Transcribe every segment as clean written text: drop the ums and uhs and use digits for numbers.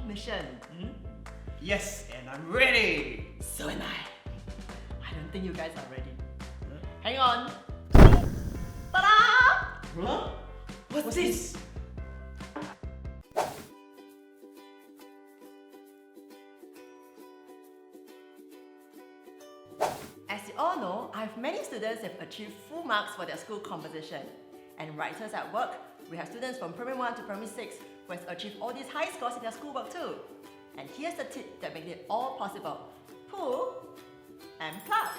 mission. Yes, and I'm ready! So am I. I don't think you guys are ready. Hang on. Ta-da! Huh? What's this? As you all know, I have many students who have achieved full marks for their school composition. And writers at work, we have students from primary 1 to primary 6 who has achieved all these high scores in their schoolwork too. And here's the tip that makes it all possible. Pull and plug.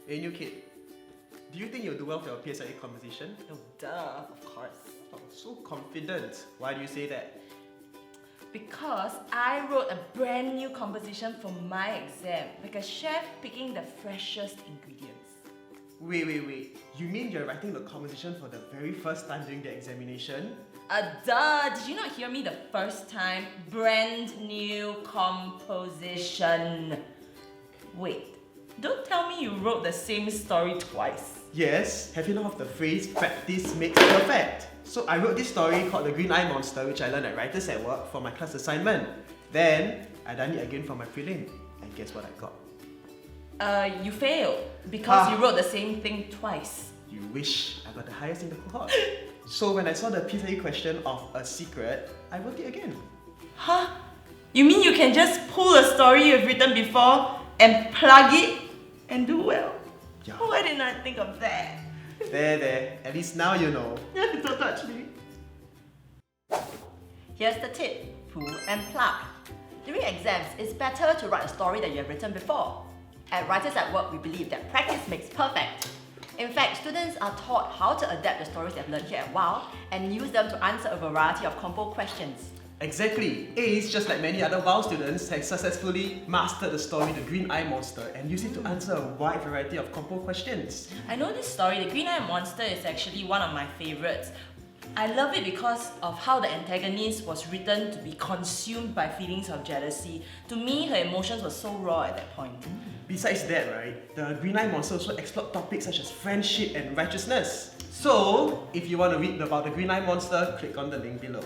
Hey, new kid. Do you think you'll do well for your PSLE composition? Oh, duh, of course. Oh, so confident. Why do you say that? Because I wrote a brand new composition for my exam, like a chef picking the freshest ingredients. Wait. You mean you're writing the composition for the very first time during the examination? Duh! Did you not hear me the first time? Brand new composition. Wait, don't tell me you wrote the same story twice. Yes. Have you not heard of the phrase practice makes perfect? So I wrote this story called The Green Eye Monster, which I learned at Writers at Work for my class assignment. Then I done it again for my prelim. And guess what I got? You failed because you wrote the same thing twice. You wish I got the highest in the cohort. So when I saw the PSLE question of a secret, I wrote it again. Huh? You mean you can just pull a story you've written before and plug it and do well? Yeah. Why didn't I think of that? There. At least now you know. Don't touch me. Here's the tip. Pull and plug. During exams, it's better to write a story that you have written before. At Writers at Work, we believe that practice makes perfect. In fact, students are taught how to adapt the stories they've learned here at WOW and use them to answer a variety of compo questions. Exactly. Ace, just like many other WOW students, has successfully mastered the story The Green Eye Monster and used it to answer a wide variety of compo questions. I know this story, The Green Eye Monster, is actually one of my favorites. I love it because of how the antagonist was written to be consumed by feelings of jealousy. To me, her emotions were so raw at that point. Besides that, right, the Green Eye Monster also explored topics such as friendship and righteousness. So, if you want to read about the Green Eye Monster, click on the link below.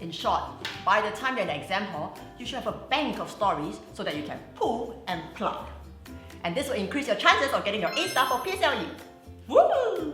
In short, by the time you're in the exam hall, you should have a bank of stories so that you can pull and plug. And this will increase your chances of getting your A star for PSLE. Woo!